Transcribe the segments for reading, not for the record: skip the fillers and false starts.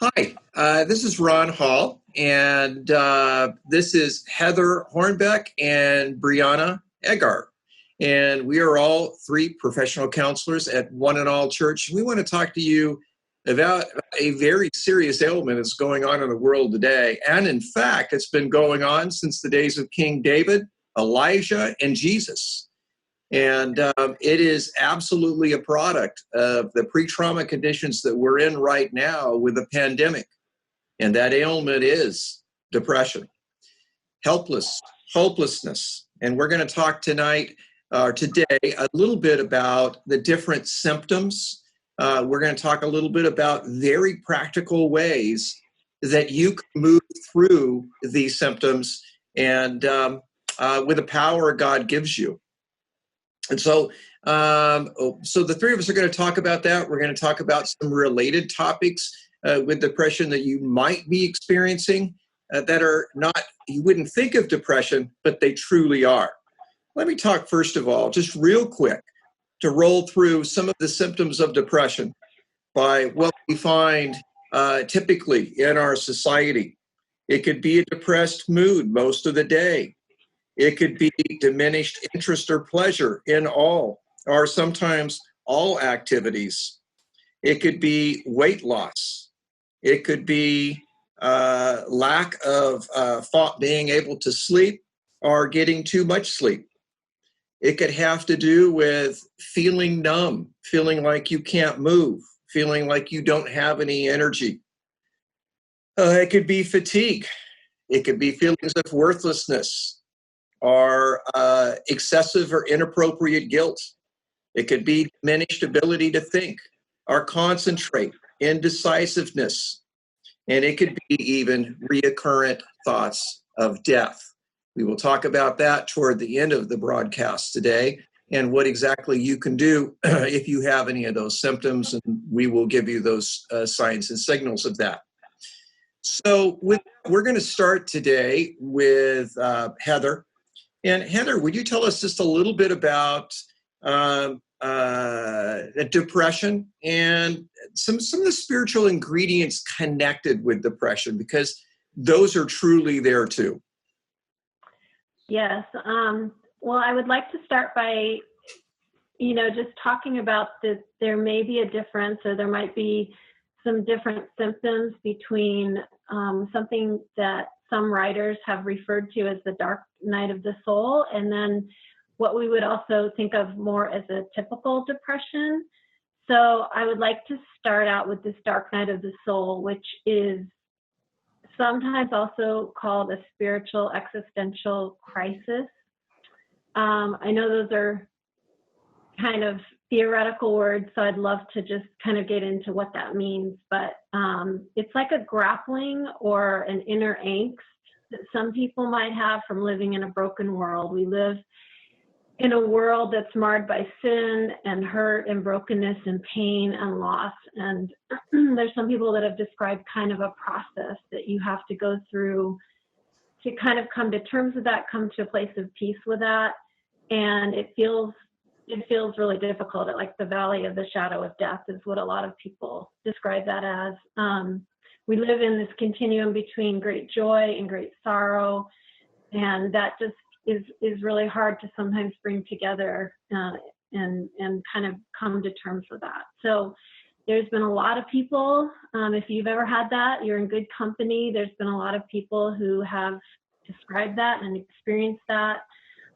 Hi, this is Ron Hall, and this is Heather Hornbeck and Brianna Egar. And we are all three professional counselors at One&ALL Church. We want to talk to you about a very serious ailment that's going on in the world today. And in fact, it's been going on since the days of King David, Elijah, and Jesus. And it is absolutely a product of the pre-trauma conditions that we're in right now with the pandemic. And that ailment is depression, hopelessness. And we're going to talk today a little bit about the different symptoms. We're going to talk a little bit about very practical ways that you can move through these symptoms and with the power God gives you. And so the three of us are going to talk about that. We're going to talk about some related topics with depression that you might be experiencing that are not, you wouldn't think of depression, but they truly are. Let me talk first of all, just real quick, to roll through some of the symptoms of depression by what we find typically in our society. It could be a depressed mood most of the day. It could be diminished interest or pleasure in all, or sometimes all activities. It could be weight loss. It could be lack of being able to sleep or getting too much sleep. It could have to do with feeling numb, feeling like you can't move, feeling like you don't have any energy. It could be fatigue. It could be feelings of worthlessness, or excessive or inappropriate guilt. It could be diminished ability to think or concentrate, indecisiveness, and it could be even recurrent thoughts of death. We will talk about that toward the end of the broadcast today and what exactly you can do if you have any of those symptoms, and we will give you those signs and signals of that. So we're going to start today with Heather. And Heather, would you tell us just a little bit about depression and some of the spiritual ingredients connected with depression, because those are truly there too? Yes. Well, I would like to start by, just talking about that there may be a difference, or there might be some different symptoms between something that some writers have referred to as the dark night of the soul, and then what we would also think of more as a typical depression. So I would like to start out with this dark night of the soul, which is sometimes also called a spiritual existential crisis. I know those are kind of theoretical words, so I'd love to just kind of get into what that means. But it's like a grappling or an inner angst that some people might have from living in a broken world. We live in a world that's marred by sin and hurt and brokenness and pain and loss. And there's some people that have described kind of a process that you have to go through to kind of come to terms with that, come to a place of peace with that. And it feels really difficult. Like the valley of the shadow of death is what a lot of people describe that as. We live in this continuum between great joy and great sorrow, and that just is really hard to sometimes bring together and kind of come to terms with that. So there's been a lot of people, if you've ever had that, you're in good company. There's been a lot of people who have described that and experienced that.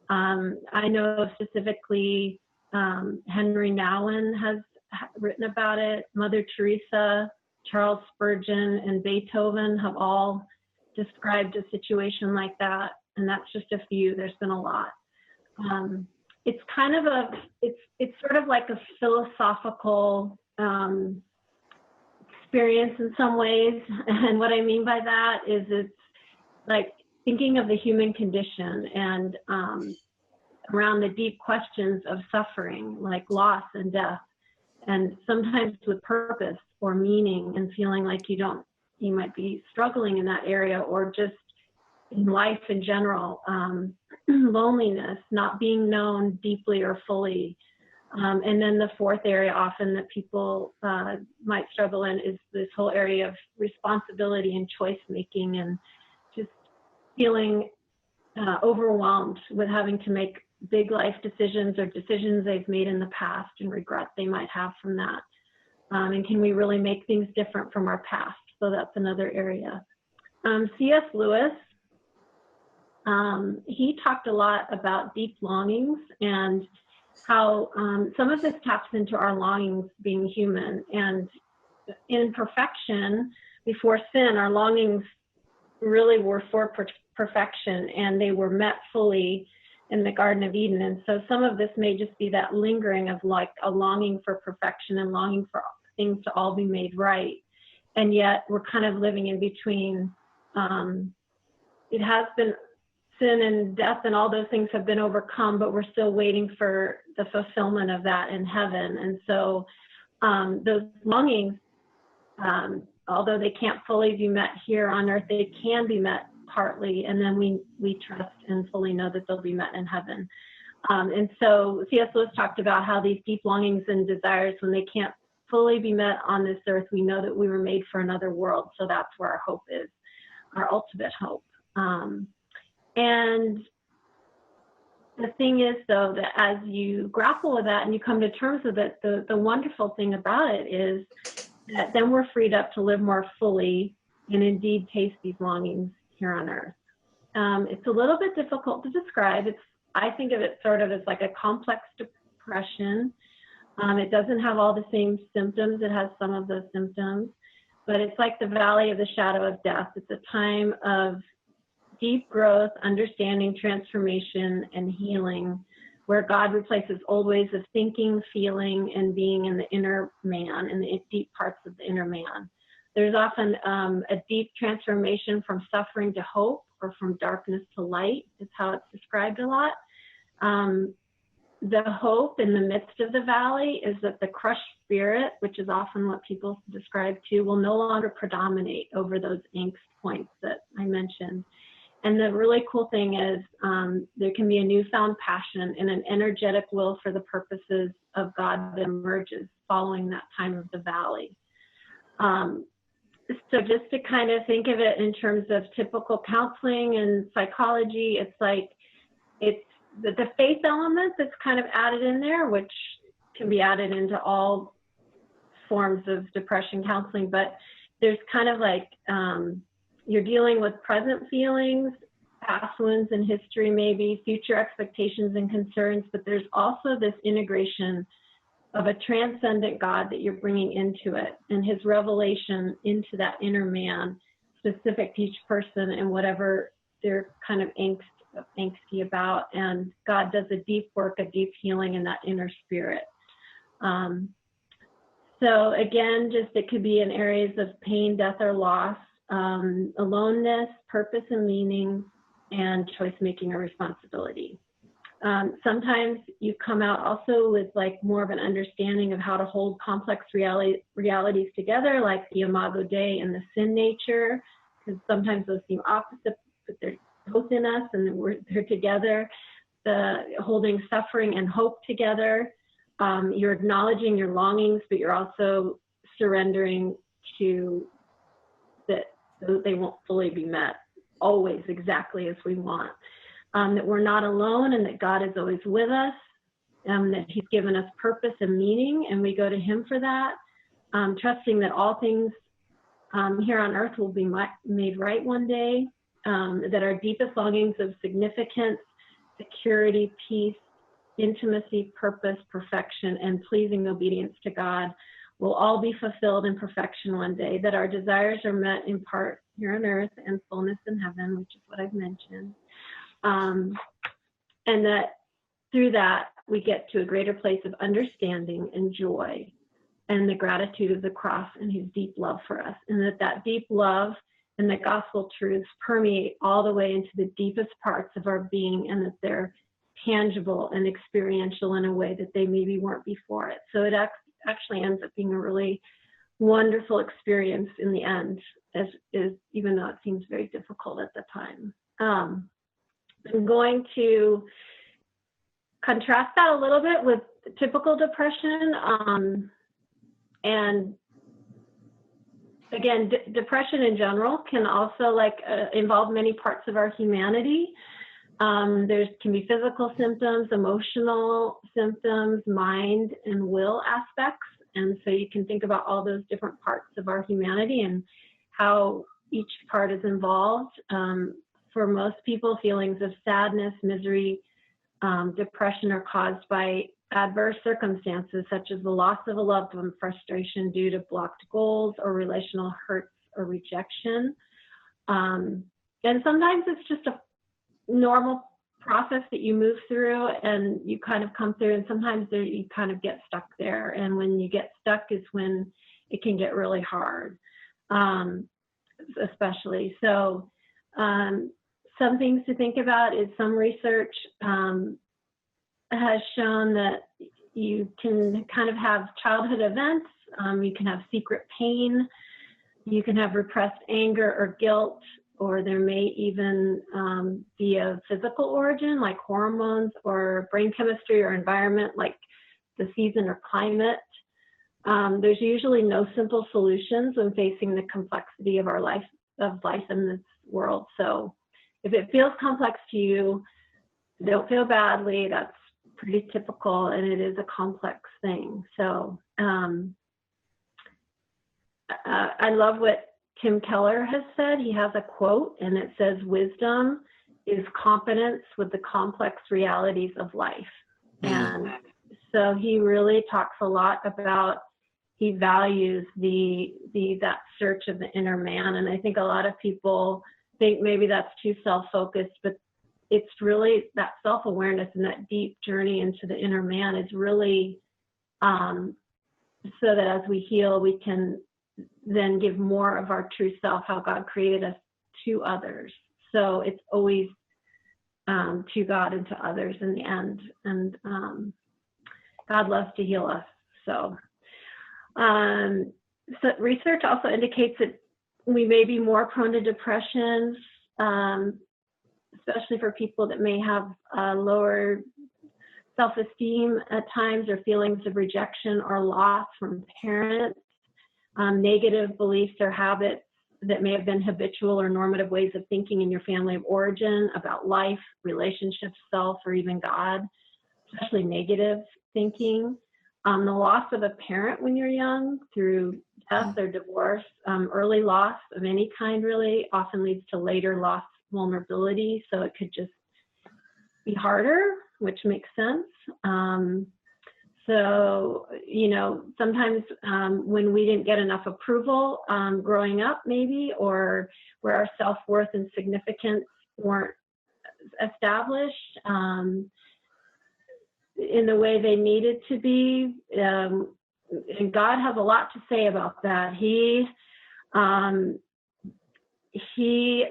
I know specifically Henry Nouwen has written about it. Mother Teresa, Charles Spurgeon, and Beethoven have all described a situation like that. And that's just a few. There's been a lot. It's kind of it's sort of like a philosophical experience in some ways. And what I mean by that is it's like thinking of the human condition and around the deep questions of suffering, like loss and death, and sometimes with purpose or meaning, and feeling like you might be struggling in that area, or just in life in general, loneliness, not being known deeply or fully, And then the fourth area often that people might struggle in is this whole area of responsibility and choice making, and just feeling overwhelmed with having to make big life decisions or decisions they've made in the past and regret they might have from that. And can we really make things different from our past? So that's another area. C.S. Lewis, he talked a lot about deep longings and how some of this taps into our longings being human. And in perfection, before sin, our longings really were for perfection, and they were met fully in the Garden of Eden. And so some of this may just be that lingering of like a longing for perfection and longing for things to all be made right. And yet we're kind of living in between. It has been sin and death and all those things have been overcome, but we're still waiting for the fulfillment of that in heaven. And so those longings, although they can't fully be met here on earth, they can be met partly, and then we trust and fully know that they'll be met in heaven. And so C.S. Lewis talked about how these deep longings and desires, when they can't fully be met on this earth, we know that we were made for another world. So that's where our hope is, our ultimate hope. And the thing is, though, that as you grapple with that and you come to terms with it, the wonderful thing about it is that then we're freed up to live more fully and indeed taste these longings here on earth. It's a little bit difficult to describe. I think of it sort of as like a complex depression. It doesn't have all the same symptoms. It has some of those symptoms, but it's like the valley of the shadow of death. It's a time of deep growth, understanding, transformation, and healing, where God replaces old ways of thinking, feeling, and being in the inner man, in the deep parts of the inner man. There's often a deep transformation from suffering to hope, or from darkness to light, is how it's described a lot. The hope in the midst of the valley is that the crushed spirit, which is often what people describe too, will no longer predominate over those angst points that I mentioned. And the really cool thing is there can be a newfound passion and an energetic will for the purposes of God that emerges following that time of the valley. So just to kind of think of it in terms of typical counseling and psychology, it's like it's the faith element that's kind of added in there, which can be added into all forms of depression counseling. But there's kind of like you're dealing with present feelings, past wounds in history, maybe future expectations and concerns, but there's also this integration of a transcendent God that you're bringing into it, and his revelation into that inner man, specific to each person and whatever they're kind of angsty about. And God does a deep work, a deep healing in that inner spirit. So again, just it could be in areas of pain, death, or loss, aloneness, purpose and meaning, and choice making or responsibility. Sometimes you come out also with like more of an understanding of how to hold complex realities together, like the Imago Dei and the sin nature, because sometimes those seem opposite, but they're both in us and they're together. The holding suffering and hope together. You're acknowledging your longings, but you're also surrendering to that they won't fully be met always exactly as we want. That we're not alone, and that God is always with us, that he's given us purpose and meaning, and we go to him for that, trusting that all things here on earth will be made right one day, that our deepest longings of significance, security, peace, intimacy, purpose, perfection, and pleasing obedience to God will all be fulfilled in perfection one day, that our desires are met in part here on earth and fullness in heaven, which is what I've mentioned. And that through that, we get to a greater place of understanding and joy and the gratitude of the cross and his deep love for us. And that deep love and the gospel truths permeate all the way into the deepest parts of our being, and that they're tangible and experiential in a way that they maybe weren't before it. So it actually ends up being a really wonderful experience in the end, even though it seems very difficult at the time. I'm going to contrast that a little bit with typical depression. And again, depression in general can also involve many parts of our humanity. There can be physical symptoms, emotional symptoms, mind and will aspects. And so you can think about all those different parts of our humanity and how each part is involved. For most people, feelings of sadness, misery, depression are caused by adverse circumstances such as the loss of a loved one, frustration due to blocked goals, or relational hurts or rejection. And sometimes it's just a normal process that you move through and you kind of come through, and sometimes you kind of get stuck there. And when you get stuck is when it can get really hard, especially. So some things to think about is some research has shown that you can kind of have childhood events, you can have secret pain, you can have repressed anger or guilt, or there may even be a physical origin like hormones or brain chemistry or environment like the season or climate. There's usually no simple solutions when facing the complexity of life in this world. So if it feels complex to you, don't feel badly. That's pretty typical, and it is a complex thing. So I love what Tim Keller has said. He has a quote, and it says, "Wisdom is competence with the complex realities of life." And so he really talks a lot about, he values that search of the inner man. And I think a lot of people think maybe that's too self-focused, but it's really that self-awareness and that deep journey into the inner man is really so that as we heal, we can then give more of our true self, how God created us, to others. So it's always to God and to others in the end. And God loves to heal us. So research also indicates that we may be more prone to depression, especially for people that may have lower self-esteem at times, or feelings of rejection or loss from parents, negative beliefs or habits that may have been habitual or normative ways of thinking in your family of origin about life, relationships, self, or even God, especially negative thinking. The loss of a parent when you're young through death or divorce, early loss of any kind really often leads to later loss vulnerability. So it could just be harder, which makes sense. So, sometimes when we didn't get enough approval growing up maybe, or where our self-worth and significance weren't established in the way they needed to be. And God has a lot to say about that. He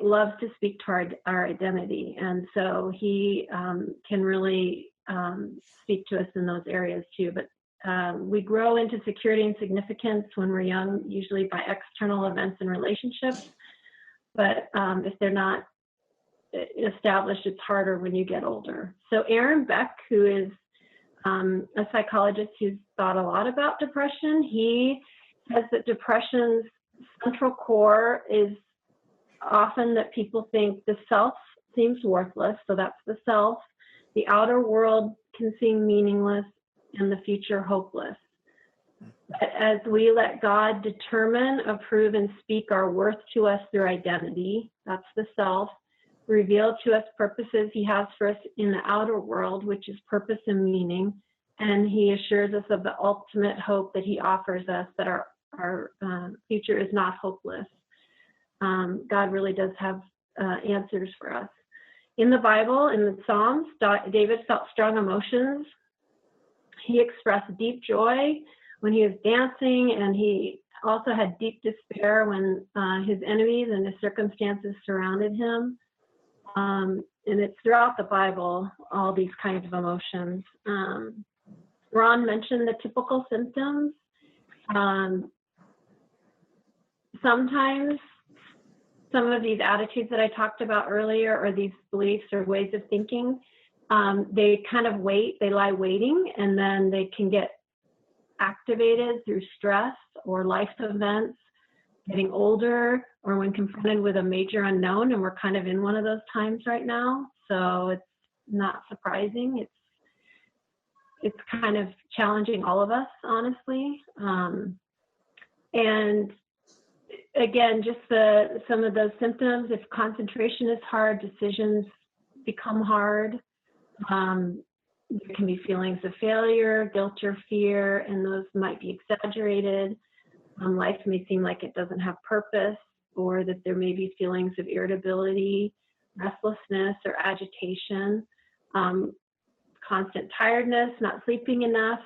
loves to speak to our identity. And so he can really speak to us in those areas too. But we grow into security and significance when we're young, usually by external events and relationships. But if they're not established, it's harder when you get older. So Aaron Beck, who is a psychologist who's thought a lot about depression, he says that depression's central core is often that people think the self seems worthless, so that's the self. The outer world can seem meaningless, and the future hopeless. But as we let God determine, approve, and speak our worth to us through identity, that's the self, reveal to us purposes he has for us in the outer world, which is purpose and meaning, and he assures us of the ultimate hope that he offers us, that our future is not hopeless. God really does have answers for us. In the Bible, in the Psalms, David felt strong emotions. He expressed deep joy when he was dancing, and he also had deep despair when his enemies and his circumstances surrounded him. And it's throughout the Bible, all these kinds of emotions. Ron mentioned the typical symptoms. Sometimes some of these attitudes that I talked about earlier, or these beliefs or ways of thinking, they kind of they lie waiting, and then they can get activated through stress or life events, getting older, or when confronted with a major unknown. And we're kind of in one of those times right now. So it's not surprising. It's kind of challenging all of us, honestly. And again, just some of those symptoms, if concentration is hard, decisions become hard. There can be feelings of failure, guilt, or fear, and those might be exaggerated. Life may seem like it doesn't have purpose, or that there may be feelings of irritability, restlessness, or agitation, constant tiredness, not sleeping enough,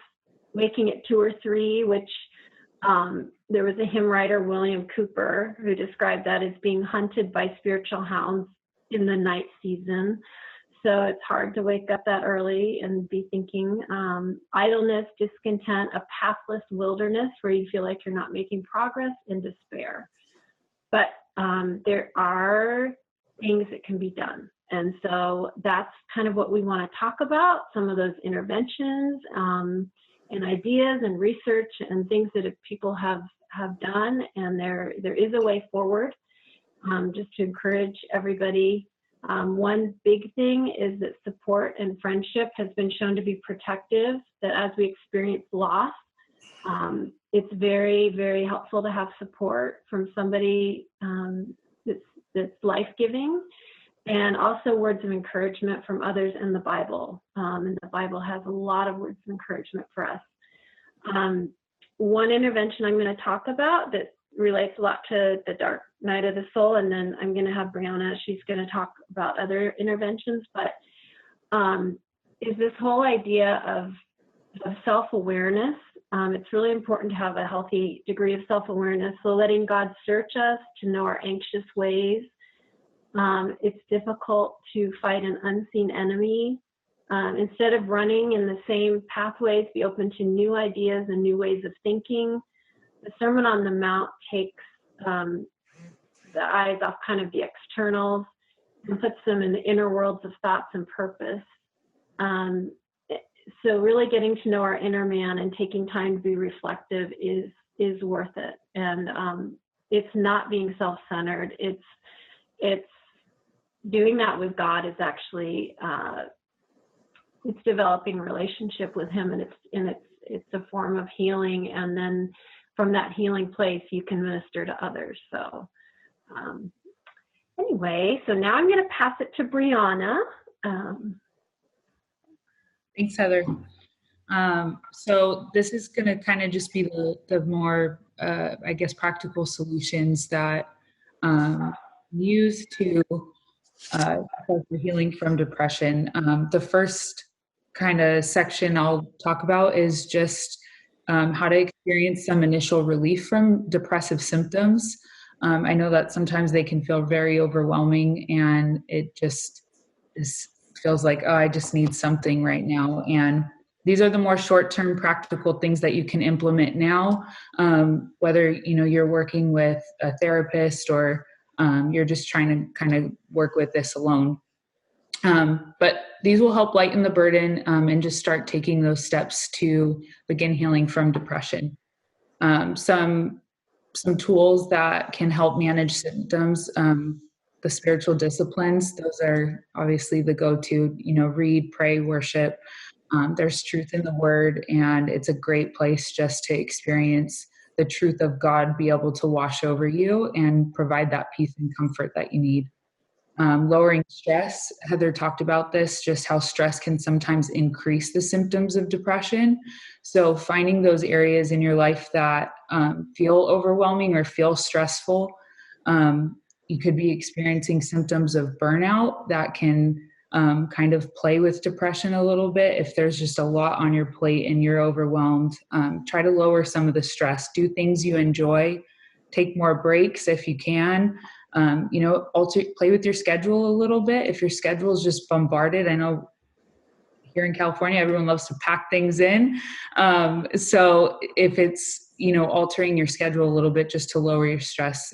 waking at 2 or 3, which there was a hymn writer, William Cooper, who described that as being hunted by spiritual hounds in the night season. So it's hard to wake up that early and be thinking. Idleness, discontent, a pathless wilderness where you feel like you're not making progress, and despair. But there are things that can be done. And so that's kind of what we want to talk about, some of those interventions and ideas and research and things that people have done. And there is a way forward, just to encourage everybody. One big thing is that support and friendship has been shown to be protective, that as we experience loss, it's very, very helpful to have support from somebody that's life-giving, and also words of encouragement from others in the Bible. And the Bible has a lot of words of encouragement for us. One intervention I'm going to talk about that relates a lot to the dark night of the soul, and then I'm going to have Brianna, she's going to talk about other interventions, but is this whole idea of self-awareness. It's really important to have a healthy degree of self-awareness, so letting God search us to know our anxious ways. It's difficult to fight an unseen enemy. Instead of running in the same pathways, be open to new ideas and new ways of thinking. The Sermon on the Mount takes the eyes off kind of the externals and puts them in the inner worlds of thoughts and purpose. So really getting to know our inner man and taking time to be reflective is worth it. And it's not being self-centered. It's doing that with God is actually it's developing a relationship with Him, and it's a form of healing. And then from that healing place, you can minister to others. So anyway, so now I'm going to pass it to Brianna. Thanks, Heather. So this is going to kind of just be the more, I guess, practical solutions that use to for healing from depression. The first kind of section I'll talk about is just how to experience some initial relief from depressive symptoms. I know that sometimes they can feel very overwhelming, and it just feels like, oh, I just need something right now. And these are the more short-term practical things that you can implement now, whether you're working with a therapist or you're just trying to kind of work with this alone. But these will help lighten the burden and just start taking those steps to begin healing from depression. Some tools that can help manage symptoms, the spiritual disciplines, those are obviously the go-to, read, pray, worship. There's truth in the Word, and it's a great place just to experience the truth of God, be able to wash over you and provide that peace and comfort that you need. Lowering stress. Heather talked about this, just how stress can sometimes increase the symptoms of depression. So finding those areas in your life that feel overwhelming or feel stressful. You could be experiencing symptoms of burnout that can kind of play with depression a little bit. If there's just a lot on your plate and you're overwhelmed, try to lower some of the stress. Do things you enjoy. Take more breaks if you can. Play with your schedule a little bit. If your schedule is just bombarded, I know here in California, everyone loves to pack things in. So if it's, altering your schedule a little bit just to lower your stress,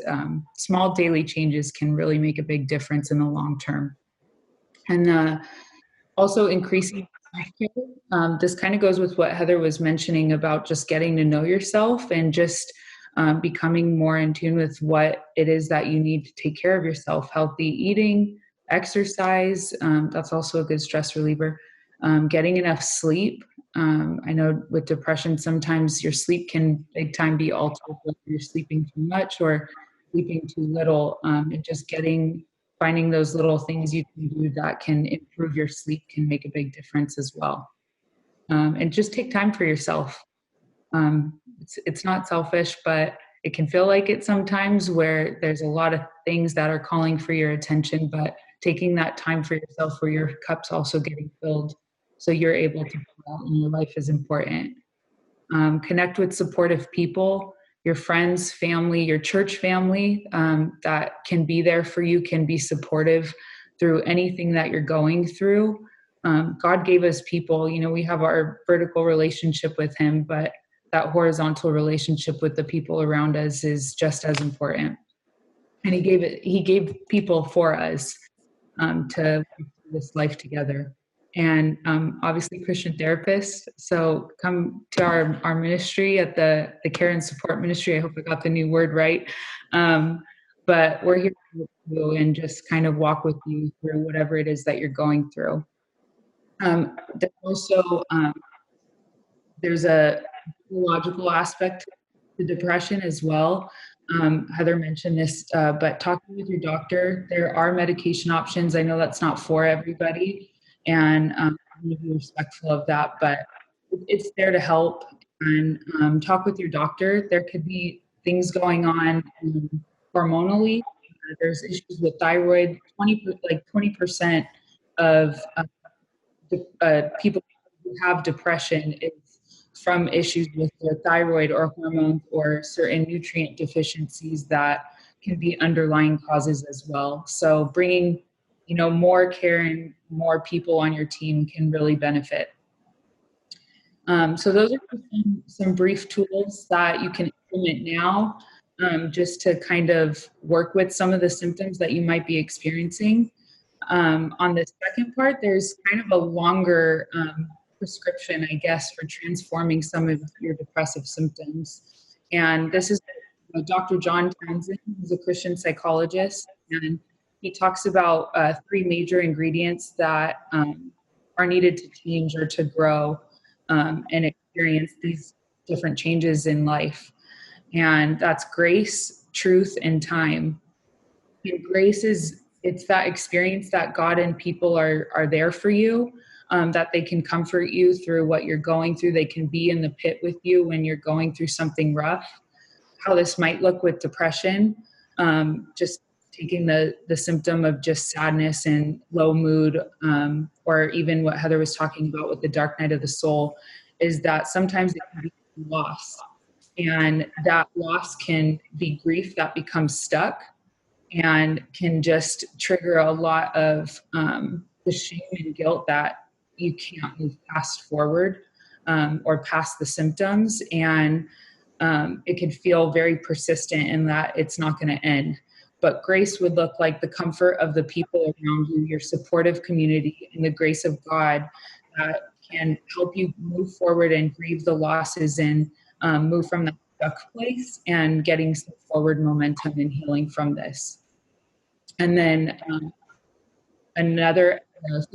small daily changes can really make a big difference in the long term. And Also increasing self-care. This kind of goes with what Heather was mentioning about just getting to know yourself and just becoming more in tune with what it is that you need to take care of yourself. Healthy eating, exercise, that's also a good stress reliever. Getting enough sleep. I know with depression, sometimes your sleep can big time be altered if you're sleeping too much or sleeping too little. And just finding those little things you can do that can improve your sleep can make a big difference as well. And just take time for yourself. It's not selfish, but it can feel like it sometimes, where there's a lot of things that are calling for your attention, but taking that time for yourself where your cup's also getting filled so you're able to pour out in your life is important. Connect with supportive people, your friends, family, your church family, that can be there for you, can be supportive through anything that you're going through. God gave us people, we have our vertical relationship with him, but that horizontal relationship with the people around us is just as important. And he gave people for us to do this life together. And obviously Christian therapists. So come to our ministry at the Care and Support Ministry. I hope I got the new word right. But we're here to help you and just kind of walk with you through whatever it is that you're going through. There's a psychological aspect to depression as well. Heather mentioned this, but talking with your doctor, there are medication options. I know that's not for everybody, and I'm going to be respectful of that, but it's there to help. And talk with your doctor. There could be things going on hormonally. There's issues with thyroid. 20% of people who have depression is from issues with their thyroid or hormones or certain nutrient deficiencies that can be underlying causes as well. So bringing, more care and more people on your team can really benefit. So those are some brief tools that you can implement now, just to kind of work with some of the symptoms that you might be experiencing. On the second part, there's kind of a longer prescription, I guess, for transforming some of your depressive symptoms. And this is Dr. John Townsend, who's a Christian psychologist, and he talks about 3 major ingredients that are needed to change or to grow and experience these different changes in life. And that's grace, truth, and time. And grace it's that experience that God and people are there for you, that they can comfort you through what you're going through. They can be in the pit with you when you're going through something rough. How this might look with depression, just taking the symptom of just sadness and low mood, or even what Heather was talking about with the dark night of the soul, is that sometimes it can be loss. And that loss can be grief that becomes stuck and can just trigger a lot of the shame and guilt that you can't move past forward, or past the symptoms. And it can feel very persistent in that it's not going to end. But grace would look like the comfort of the people around you, your supportive community, and the grace of God that can help you move forward and grieve the losses and move from that stuck place and getting some forward momentum and healing from this. And then another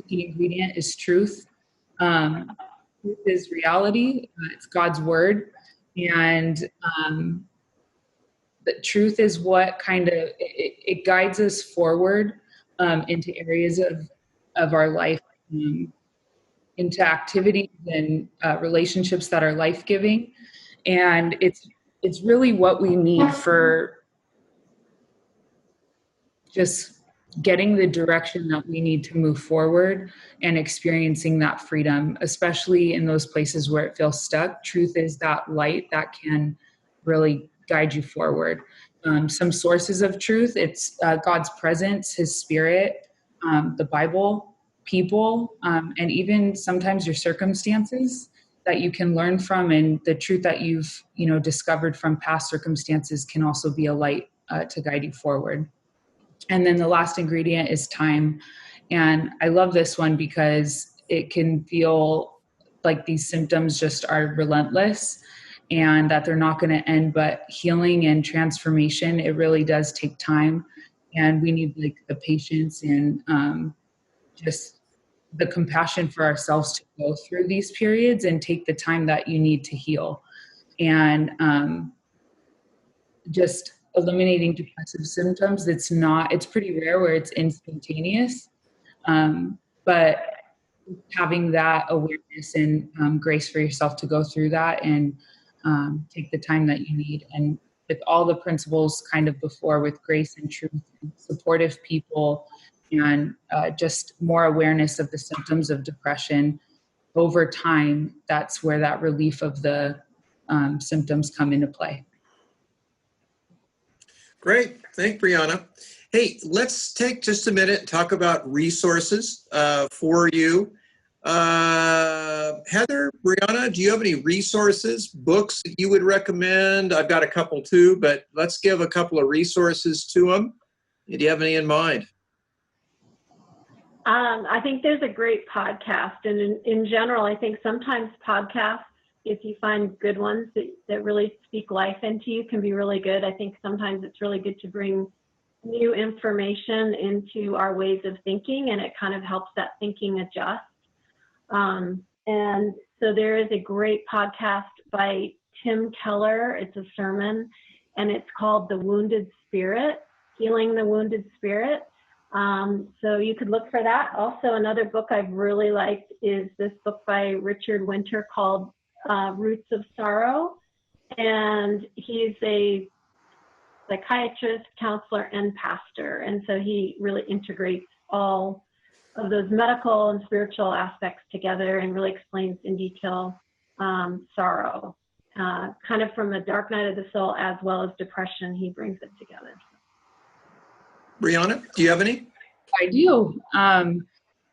key ingredient is truth. Truth is reality. It's God's word. And the truth is what kind of, it guides us forward into areas of our life, into activities and relationships that are life-giving. And it's really what we need for just getting the direction that we need to move forward and experiencing that freedom, especially in those places where it feels stuck. Truth is that light that can really guide you forward. Some sources of truth, it's God's presence, his spirit, the Bible, people, and even sometimes your circumstances that you can learn from, and the truth that you've discovered from past circumstances can also be a light to guide you forward. And then the last ingredient is time. And I love this one because it can feel like these symptoms just are relentless and that they're not going to end. But healing and transformation, it really does take time. And we need like the patience and just the compassion for ourselves to go through these periods and take the time that you need to heal. And just eliminating depressive symptoms, it's pretty rare where it's instantaneous. But having that awareness and grace for yourself to go through that and take the time that you need. And with all the principles kind of before, with grace and truth, and supportive people, and just more awareness of the symptoms of depression over time, that's where that relief of the symptoms come into play. Great. Thank Brianna. Hey, let's take just a minute and talk about resources for you. Heather, Brianna, do you have any resources, books that you would recommend? I've got a couple too, but let's give a couple of resources to them. Do you have any in mind? I think there's a great podcast. And in general, I think sometimes podcasts, if you find good ones that really speak life into you, can be really good. I think sometimes it's really good to bring new information into our ways of thinking, and it kind of helps that thinking adjust. And so there is a great podcast by Tim Keller. It's a sermon, and it's called The Wounded Spirit, Healing the Wounded Spirit. So you could look for that. Also, another book I've really liked is this book by Richard Winter called Roots of Sorrow. And he's a psychiatrist, counselor, and pastor. And so he really integrates all of those medical and spiritual aspects together and really explains in detail sorrow, kind of from a dark night of the soul as well as depression. He brings it together. Brianna, do you have any? I do.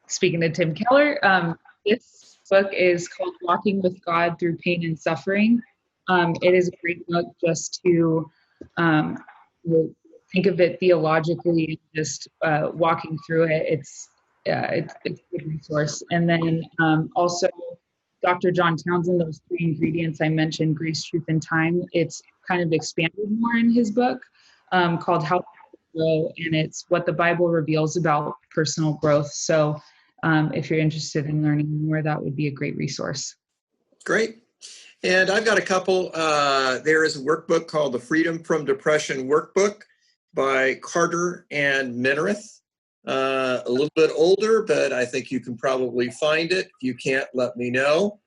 Speaking of Tim Keller, this book is called Walking with God Through Pain and Suffering. It is a great book just to think of it theologically, just walking through it. It's a good resource. And then also Dr. John Townsend, those 3 ingredients I mentioned, grace, truth, and time, it's kind of expanded more in his book called How to Grow, and it's what the Bible reveals about personal growth. So if you're interested in learning more, that would be a great resource. Great. And I've got a couple. There is a workbook called the Freedom from Depression Workbook by Carter and Menereth. A little bit older, but I think you can probably find it. If you can't, let me know.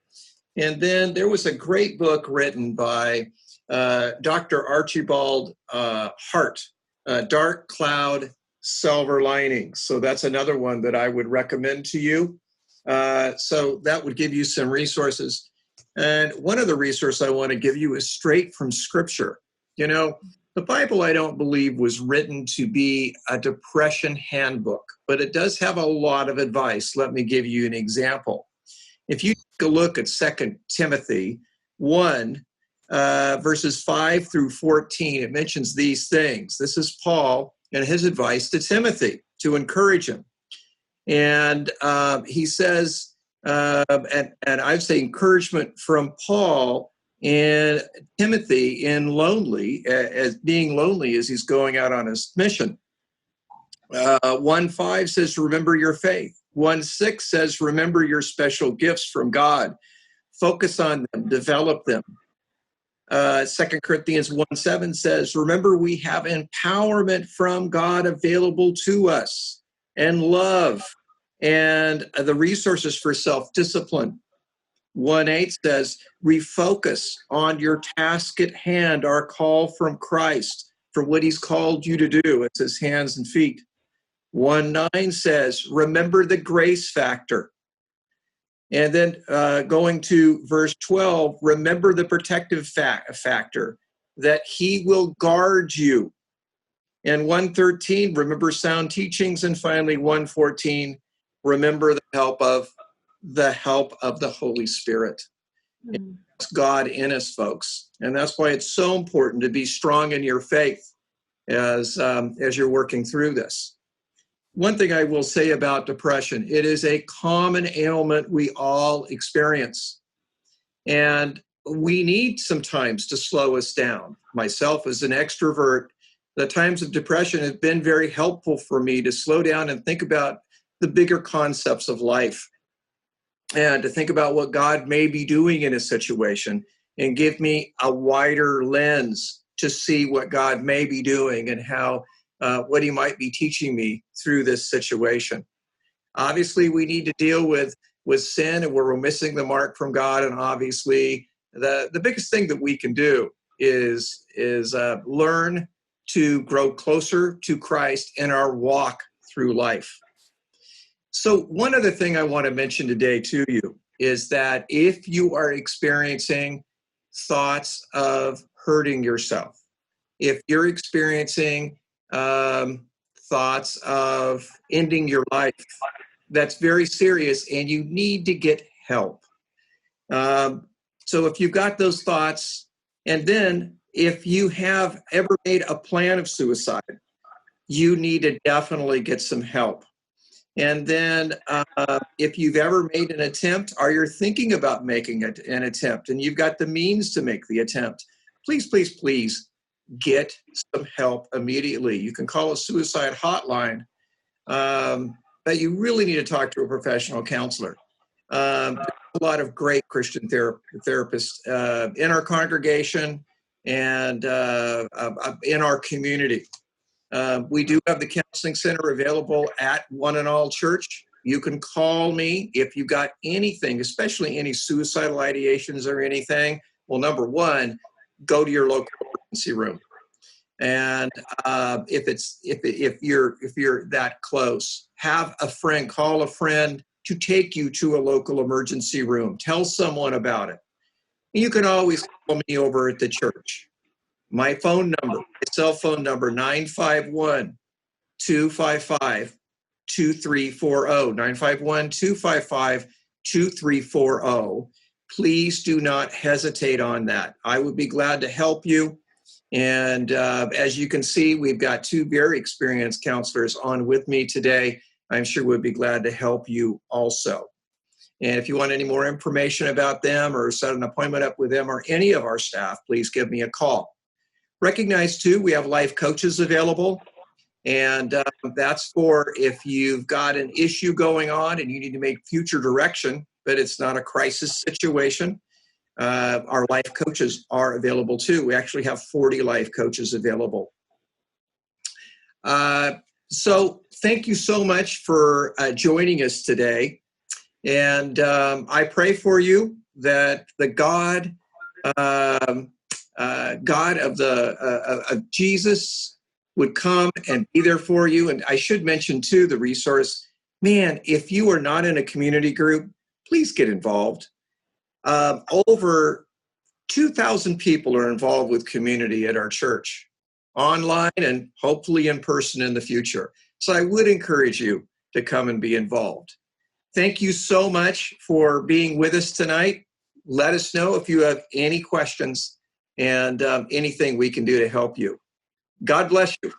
And then there was a great book written by Dr. Archibald Hart, Dark Cloud, Silver Linings. So that's another one that I would recommend to you. So that would give you some resources. And one of the resources I want to give you is straight from Scripture. You know, the Bible, I don't believe, was written to be a depression handbook, but it does have a lot of advice. Let me give you an example. If you take a look at 2 Timothy 1, verses 5 through 14, it mentions these things. This is Paul and his advice to Timothy to encourage him. And he says, and I'd say encouragement from Paul and Timothy in as being lonely as he's going out on his mission. 1:5 says, remember your faith. 1:6 says, remember your special gifts from God. Focus on them, develop them. 2 Corinthians 1:7 says, remember we have empowerment from God available to us, and love, and the resources for self-discipline. 1:8 says, refocus on your task at hand, our call from Christ for what he's called you to do. It says hands and feet. 1:9 says, remember the grace factor. And then going to verse 12, remember the protective factor, that he will guard you. And 1:13, remember sound teachings. And finally, 1:14, remember the help of the Holy Spirit. It's God in us, folks. And that's why it's so important to be strong in your faith as you're working through this. one thing I will say about depression, it is a common ailment we all experience. And we need sometimes to slow us down. Myself as an extrovert, the times of depression have been very helpful for me to slow down and think about the bigger concepts of life and to think about what God may be doing in a situation and give me a wider lens to see what God may be doing and how what he might be teaching me through this situation. Obviously, we need to deal with sin and where we're missing the mark from God. And obviously, the biggest thing that we can do is learn to grow closer to Christ in our walk through life. So one other thing I want to mention today to you is that if you are experiencing thoughts of hurting yourself, if you're experiencing thoughts of ending your life, that's very serious and you need to get help. So if you've got those thoughts, and then if you have ever made a plan of suicide, you need to definitely get some help. And then if you've ever made an attempt or you're thinking about making an attempt and you've got the means to make the attempt, please, please, please get some help immediately. You can call a suicide hotline, but you really need to talk to a professional counselor. There's a lot of great Christian therapists in our congregation and in our community. We do have the counseling center available at ONE&ALL Church. You can call me if you've got anything, especially any suicidal ideations or anything. Well, number one, go to your local emergency room. And if you're that close, have a friend, call a friend to take you to a local emergency room. Tell someone about it. You can always call me over at the church. My phone number, my cell phone number, 951-255-2340, 951-255-2340. Please do not hesitate on that. I would be glad to help you. And as you can see, we've got two very experienced counselors on with me today. I'm sure we'd be glad to help you also. And if you want any more information about them or set an appointment up with them or any of our staff, please give me a call. Recognize, too, we have life coaches available. And that's for if you've got an issue going on and you need to make future direction, but it's not a crisis situation. Our life coaches are available, too. We actually have 40 life coaches available. So thank you so much for joining us today. And I pray for you that the God of Jesus would come and be there for you. And I should mention, too, the resource. Man, if you are not in a community group, please get involved. Over 2,000 people are involved with community at our church, online and hopefully in person in the future. So I would encourage you to come and be involved. Thank you so much for being with us tonight. Let us know if you have any questions and anything we can do to help you. God bless you.